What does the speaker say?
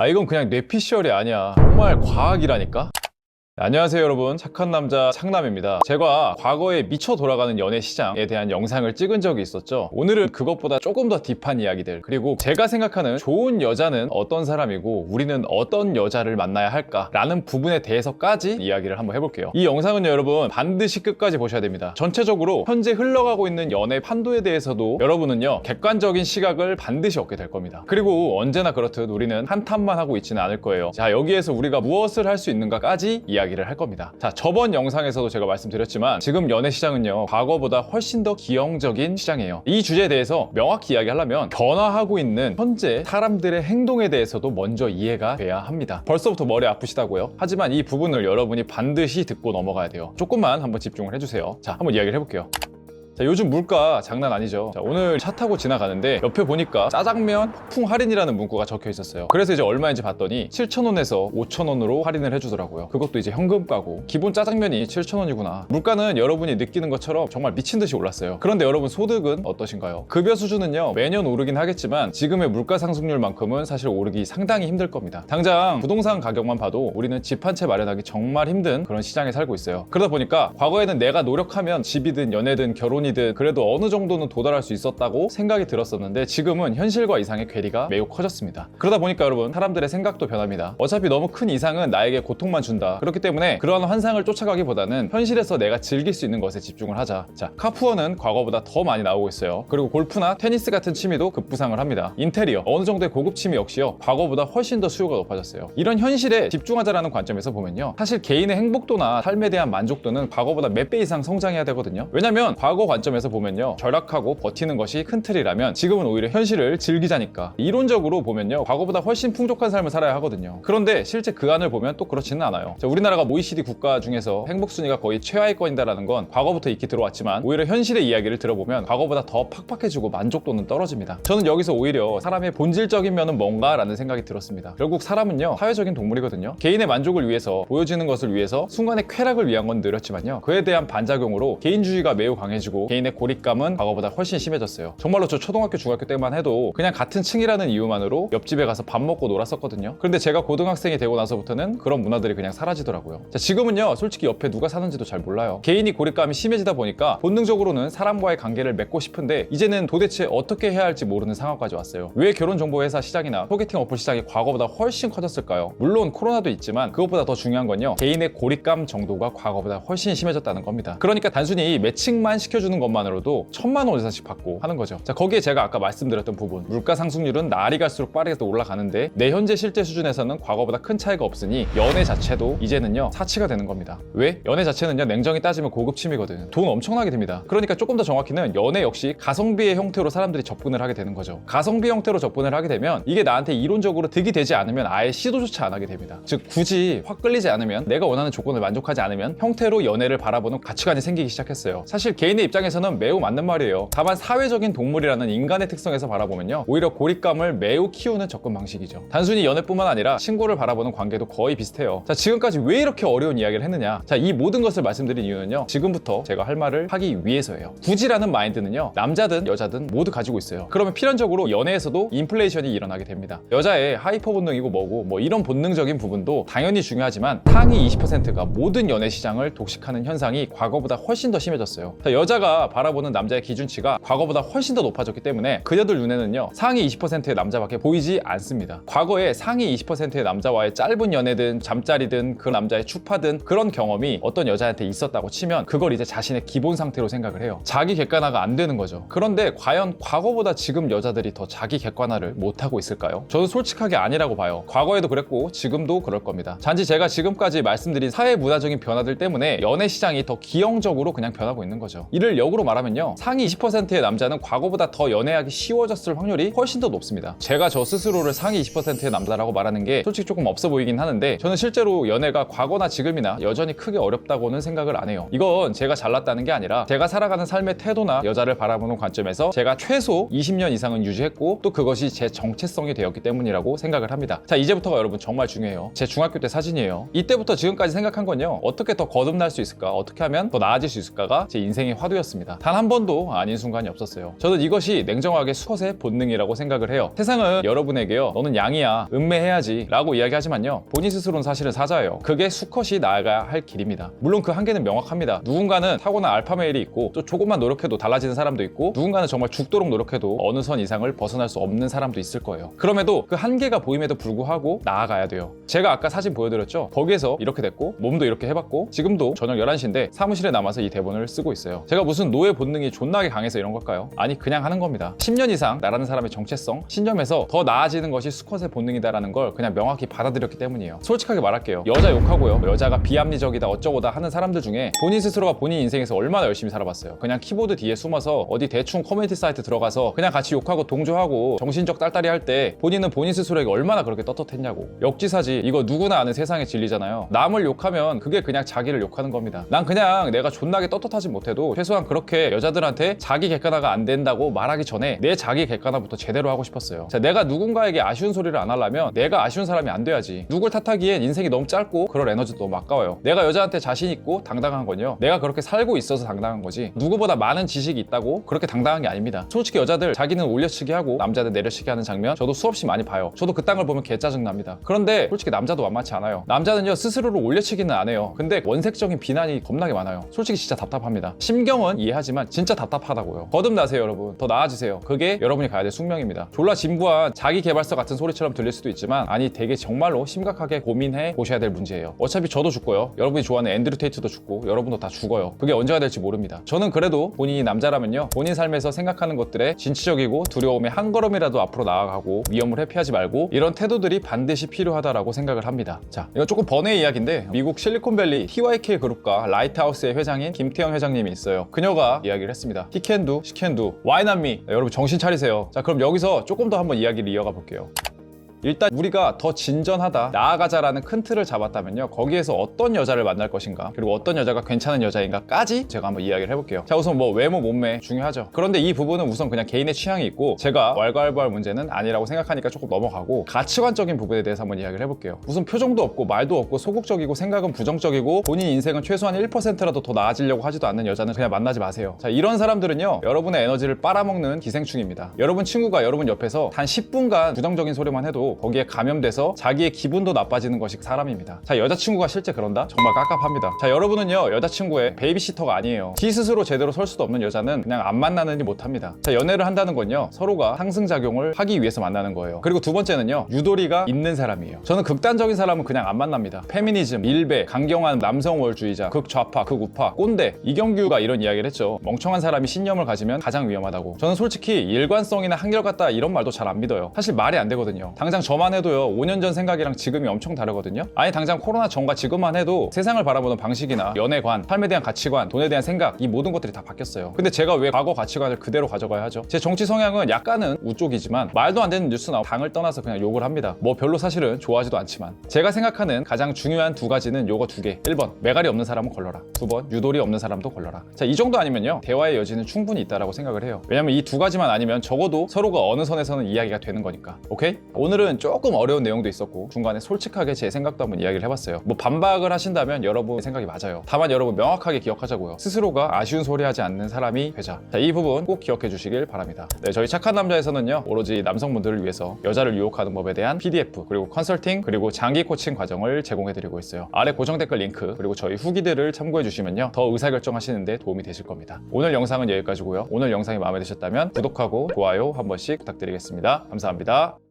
이건 그냥 뇌피셜이 아니야. 정말 과학이라니까? 안녕하세요 여러분, 착한 남자 창남입니다. 제가 과거에 미쳐 돌아가는 연애 시장에 대한 영상을 찍은 적이 있었죠. 오늘은 그것보다 조금 더 딥한 이야기들, 그리고 제가 생각하는 좋은 여자는 어떤 사람이고 우리는 어떤 여자를 만나야 할까 라는 부분에 대해서까지 이야기를 한번 해볼게요. 이 영상은요 여러분 반드시 끝까지 보셔야 됩니다. 전체적으로 현재 흘러가고 있는 연애 판도에 대해서도 여러분은요 객관적인 시각을 반드시 얻게 될 겁니다. 그리고 언제나 그렇듯 우리는 한탄만 하고 있지는 않을 거예요. 자, 여기에서 우리가 무엇을 할 수 있는가까지 이야기를 할 겁니다. 자, 저번 영상에서도 제가 말씀드렸지만 지금 연애 시장은요 과거보다 훨씬 더 기형적인 시장이에요. 이 주제에 대해서 명확히 이야기하려면 변화하고 있는 현재 사람들의 행동에 대해서도 먼저 이해가 돼야 합니다. 벌써부터 머리 아프시다고요? 하지만 이 부분을 여러분이 반드시 듣고 넘어가야 돼요. 조금만 한번 집중을 해주세요. 자, 한번 이야기를 해볼게요. 자, 요즘 물가 장난 아니죠. 자, 오늘 차 타고 지나가는데 옆에 보니까 짜장면 폭풍 할인이라는 문구가 적혀 있었어요. 그래서 이제 얼마인지 봤더니 7,000원에서 5,000원으로 할인을 해주더라고요. 그것도 이제 현금가고 기본 짜장면이 7,000원이구나. 물가는 여러분이 느끼는 것처럼 정말 미친 듯이 올랐어요. 그런데 여러분 소득은 어떠신가요? 급여 수준은요 매년 오르긴 하겠지만 지금의 물가 상승률만큼은 사실 오르기 상당히 힘들 겁니다. 당장 부동산 가격만 봐도 우리는 집 한 채 마련하기 정말 힘든 그런 시장에 살고 있어요. 그러다 보니까 과거에는 내가 노력하면 집이든 연애든 결혼이든 그래도 어느 정도는 도달할 수 있었다고 생각이 들었었는데 지금은 현실과 이상의 괴리가 매우 커졌습니다. 그러다 보니까 여러분 사람들의 생각도 변합니다. 어차피 너무 큰 이상은 나에게 고통만 준다. 그렇기 때문에 그러한 환상을 쫓아가기보다는 현실에서 내가 즐길 수 있는 것에 집중을 하자. 자, 카푸어는 과거보다 더 많이 나오고 있어요. 그리고 골프나 테니스 같은 취미도 급부상을 합니다. 인테리어, 어느 정도의 고급 취미 역시요 과거보다 훨씬 더 수요가 높아졌어요. 이런 현실에 집중하자라는 관점에서 보면요 사실 개인의 행복도나 삶에 대한 만족도는 과거보다 몇 배 이상 성장해야 되거든요. 왜냐면 과거 관점에서 보면요 절약하고 버티는 것이 큰 틀이라면 지금은 오히려 현실을 즐기자니까. 이론적으로 보면요 과거보다 훨씬 풍족한 삶을 살아야 하거든요. 그런데 실제 그 안을 보면 또 그렇지는 않아요. 자, 우리나라가 OECD 국가 중에서 행복 순위가 거의 최하위권이다라는 건 과거부터 익히 들어왔지만 오히려 현실의 이야기를 들어보면 과거보다 더 팍팍해지고 만족도는 떨어집니다. 저는 여기서 오히려 사람의 본질적인 면은 뭔가라는 생각이 들었습니다. 결국 사람은요 사회적인 동물이거든요. 개인의 만족을 위해서, 보여지는 것을 위해서 순간의 쾌락을 위한 건 느렸지만요 그에 대한 반작용으로 개인주의가 매우 강해지고 개인의 고립감은 과거보다 훨씬 심해졌어요. 정말로 저 초등학교, 중학교 때만 해도 그냥 같은 층이라는 이유만으로 옆집에 가서 밥 먹고 놀았었거든요. 그런데 제가 고등학생이 되고 나서부터는 그런 문화들이 그냥 사라지더라고요. 자, 지금은요 솔직히 옆에 누가 사는지도 잘 몰라요. 개인이 고립감이 심해지다 보니까 본능적으로는 사람과의 관계를 맺고 싶은데 이제는 도대체 어떻게 해야 할지 모르는 상황까지 왔어요. 왜 결혼정보회사 시장이나 소개팅 어플 시장이 과거보다 훨씬 커졌을까요? 물론 코로나도 있지만 그것보다 더 중요한 건요 개인의 고립감 정도가 과거보다 훨씬 심해졌다는 겁니다. 그러니까 단순히 매칭만 시켜주는 것만으로도 1,000만 원 이상씩 받고 하는 거죠. 자, 거기에 제가 아까 말씀드렸던 부분, 물가 상승률은 날이 갈수록 빠르게 또 올라가는데 내 현재 실제 수준에서는 과거보다 큰 차이가 없으니 연애 자체도 이제는요 사치가 되는 겁니다. 왜? 연애 자체는요 냉정히 따지면 고급 취미거든요. 돈 엄청나게 듭니다. 그러니까 조금 더 정확히는 연애 역시 가성비의 형태로 사람들이 접근을 하게 되는 거죠. 가성비 형태로 접근을 하게 되면 이게 나한테 이론적으로 득이 되지 않으면 아예 시도조차 안 하게 됩니다. 즉 굳이 확 끌리지 않으면, 내가 원하는 조건을 만족하지 않으면 형태로 연애를 바라보는 가치관이 생기기 시작했어요. 사실 개인의 입장에서는 매우 맞는 말이에요. 다만 사회적인 동물이라는 인간의 특성에서 바라보면요 오히려 고립감을 매우 키우는 접근 방식이죠. 단순히 연애뿐만 아니라 친구를 바라보는 관계도 거의 비슷해요. 자, 지금까지 왜 이렇게 어려운 이야기를 했느냐. 자, 이 모든 것을 말씀드린 이유는요 지금부터 제가 할 말을 하기 위해서예요. 굳이라는 마인드는요 남자든 여자든 모두 가지고 있어요. 그러면 필연적으로 연애에서도 인플레이션이 일어나게 됩니다. 여자의 하이퍼 본능이고 뭐고 뭐 이런 본능적인 부분도 당연히 중요하지만 상위 20%가 모든 연애 시장을 독식하는 현상이 과거보다 훨씬 더 심해졌어요. 자, 여자가 바라보는 남자의 기준치가 과거보다 훨씬 더 높아졌기 때문에 그녀들 눈에는요 상위 20%의 남자밖에 보이지 않습니다. 과거에 상위 20%의 남자와의 짧은 연애든 잠자리든 그 남자의 추파든 그런 경험이 어떤 여자한테 있었다고 치면 그걸 이제 자신의 기본 상태로 생각을 해요. 자기 객관화가 안 되는 거죠. 그런데 과연 과거보다 지금 여자들이 더 자기 객관화를 못하고 있을까요? 저는 솔직하게 아니라고 봐요. 과거에도 그랬고 지금도 그럴 겁니다. 단지 제가 지금까지 말씀드린 사회 문화적인 변화들 때문에 연애 시장이 더 기형적으로 그냥 변하고 있는 거죠. 이를 역으로 말하면요 상위 20%의 남자는 과거보다 더 연애하기 쉬워졌을 확률이 훨씬 더 높습니다. 제가 저 스스로를 상위 20%의 남자라고 말하는 게 솔직히 조금 없어 보이긴 하는데 저는 실제로 연애가 과거나 지금이나 여전히 크게 어렵다고는 생각을 안 해요. 이건 제가 잘났다는 게 아니라 제가 살아가는 삶의 태도나 여자를 바라보는 관점에서 제가 최소 20년 이상은 유지했고 또 그것이 제 정체성이 되었기 때문이라고 생각을 합니다. 자, 이제부터가 여러분 정말 중요해요. 제 중학교 때 사진이에요. 이때부터 지금까지 생각한 건요 어떻게 더 거듭날 수 있을까, 어떻게 하면 더 나아질 수 있을까가 제 인생의 화두였습니다. 100%였습니다. 단 한 번도 아닌 순간이 없었어요. 저는 이것이 냉정하게 수컷의 본능이라고 생각을 해요. 세상은 여러분에게요, 너는 양이야, 음매해야지 라고 이야기하지만요, 본인 스스로는 사실은 사자예요. 그게 수컷이 나아가야 할 길입니다. 물론 그 한계는 명확합니다. 누군가는 타고난 알파메일이 있고, 또 조금만 노력해도 달라지는 사람도 있고, 누군가는 정말 죽도록 노력해도 어느 선 이상을 벗어날 수 없는 사람도 있을 거예요. 그럼에도 그 한계가 보임에도 불구하고 나아가야 돼요. 제가 아까 사진 보여드렸죠? 거기에서 이렇게 됐고, 몸도 이렇게 해봤고, 지금도 저녁 11시인데 사무실에 남아서 이 대본을 쓰고 있어요. 제가 무슨 노예 본능이 존나게 강해서 이런 걸까요? 아니, 그냥 하는 겁니다. 10년 이상 나라는 사람의 정체성, 신념에서 더 나아지는 것이 수컷의 본능이다라는 걸 그냥 명확히 받아들였기 때문이에요. 솔직하게 말할게요. 여자 욕하고요, 여자가 비합리적이다 어쩌고다 하는 사람들 중에 본인 스스로가 본인 인생에서 얼마나 열심히 살아봤어요. 그냥 키보드 뒤에 숨어서 어디 대충 커뮤니티 사이트 들어가서 그냥 같이 욕하고 동조하고 정신적 딸딸이 할 때 본인은 본인 스스로에게 얼마나 그렇게 떳떳했냐고. 역지사지. 이거 누구나 아는 세상의 진리잖아요. 남을 욕하면 그게 그냥 자기를 욕하는 겁니다. 난 그냥 내가 존나게 떳떳하지 못해도 최소한 그렇게 여자들한테 자기 객관화가 안 된다고 말하기 전에 내 자기 객관화부터 제대로 하고 싶었어요. 자, 내가 누군가에게 아쉬운 소리를 안 하려면 내가 아쉬운 사람이 안 돼야지. 누굴 탓하기엔 인생이 너무 짧고 그럴 에너지도 너무 아까워요. 내가 여자한테 자신 있고 당당한 건요, 내가 그렇게 살고 있어서 당당한 거지, 누구보다 많은 지식이 있다고 그렇게 당당한 게 아닙니다. 솔직히 여자들 자기는 올려치기 하고 남자들 내려치기 하는 장면 저도 수없이 많이 봐요. 저도 그딴 걸 보면 개 짜증납니다. 그런데 솔직히 남자도 만만치 않아요. 남자는요, 스스로를 올려치기는 안 해요. 근데 원색적인 비난이 겁나게 많아요. 솔직히 진짜 답답합니다. 심경은 이해하지만 진짜 답답하다고요. 거듭나세요, 여러분. 더 나아지세요. 그게 여러분이 가야 될 숙명입니다. 졸라 진부한 자기 개발서 같은 소리처럼 들릴 수도 있지만, 아니, 되게 정말로 심각하게 고민해 보셔야 될 문제예요. 어차피 저도 죽고요, 여러분이 좋아하는 앤드류 테이트도 죽고, 여러분도 다 죽어요. 그게 언제가 될지 모릅니다. 저는 그래도 본인이 남자라면요, 본인 삶에서 생각하는 것들에 진취적이고 두려움에 한 걸음이라도 앞으로 나아가고 위험을 회피하지 말고, 이런 태도들이 반드시 필요하다라고 생각을 합니다. 자, 이거 조금 번외의 이야기인데, 미국 실리콘밸리 TYK 그룹과 라이트하우스의 회장인 김태형 회장님이 있어요. 그녀가 이야기를 했습니다. He can do, she can do, why not me? 여러분 정신 차리세요. 자, 그럼 여기서 조금 더 한번 이야기를 이어가 볼게요. 일단 우리가 더 진전하다, 나아가자라는 큰 틀을 잡았다면요, 거기에서 어떤 여자를 만날 것인가, 그리고 어떤 여자가 괜찮은 여자인가까지 제가 한번 이야기를 해볼게요. 자, 우선 뭐 외모, 몸매 중요하죠. 그런데 이 부분은 우선 그냥 개인의 취향이 있고 제가 왈가왈부할 문제는 아니라고 생각하니까 조금 넘어가고, 가치관적인 부분에 대해서 한번 이야기를 해볼게요. 무슨 표정도 없고 말도 없고 소극적이고 생각은 부정적이고 본인 인생은 최소한 1%라도 더 나아지려고 하지도 않는 여자는 그냥 만나지 마세요. 자, 이런 사람들은요, 여러분의 에너지를 빨아먹는 기생충입니다. 여러분 친구가 여러분 옆에서 단 10분간 부정적인 소리만 해도 거기에 감염돼서 자기의 기분도 나빠지는 것이 사람입니다. 자, 여자친구가 실제 그런다? 정말 깝깝합니다. 자, 여러분은요, 여자친구의 베이비시터가 아니에요. 지 스스로 제대로 설 수도 없는 여자는 그냥 안 만나느니 못합니다. 자, 연애를 한다는 건요, 서로가 상승작용을 하기 위해서 만나는 거예요. 그리고 두 번째는요, 유도리가 있는 사람이에요. 저는 극단적인 사람은 그냥 안 만납니다. 페미니즘, 일배, 강경한 남성우월주의자, 극좌파, 극우파, 꼰대, 이경규가 이런 이야기를 했죠. 멍청한 사람이 신념을 가지면 가장 위험하다고. 저는 솔직히 일관성이나 한결같다 이런 말도 잘 안 믿어요. 사실 말이 안 되거든요. 당장 저만 해도요, 5년 전 생각이랑 지금이 엄청 다르거든요. 아니, 당장 코로나 전과 지금만 해도 세상을 바라보는 방식이나 연애관, 삶에 대한 가치관, 돈에 대한 생각, 이 모든 것들이 다 바뀌었어요. 근데 제가 왜 과거 가치관을 그대로 가져가야 하죠? 제 정치 성향은 약간은 우쪽이지만 말도 안 되는 뉴스나 당을 떠나서 그냥 욕을 합니다. 뭐 별로 사실은 좋아하지도 않지만, 제가 생각하는 가장 중요한 두 가지는 요거 두 개. 1번, 매갈이 없는 사람은 걸러라. 2번, 유도리 없는 사람도 걸러라. 자, 이 정도 아니면요, 대화의 여지는 충분히 있다라고 생각을 해요. 왜냐면 이 두 가지만 아니면 적어도 서로가 어느 선에서는 이야기가 되는 거니까. 오케이? 오늘은 조금 어려운 내용도 있었고 중간에 솔직하게 제 생각도 한번 이야기를 해봤어요. 뭐 반박을 하신다면 여러분 생각이 맞아요. 다만 여러분 명확하게 기억하자고요. 스스로가 아쉬운 소리 하지 않는 사람이 되자. 자, 이 부분 꼭 기억해 주시길 바랍니다. 네, 저희 착한 남자에서는요, 오로지 남성분들을 위해서 여자를 유혹하는 법에 대한 PDF, 그리고 컨설팅, 그리고 장기 코칭 과정을 제공해 드리고 있어요. 아래 고정 댓글 링크, 그리고 저희 후기들을 참고해 주시면요, 더 의사결정하시는데 도움이 되실 겁니다. 오늘 영상은 여기까지고요. 오늘 영상이 마음에 드셨다면 구독하고 좋아요 한 번씩 부탁드리겠습니다. 감사합니다.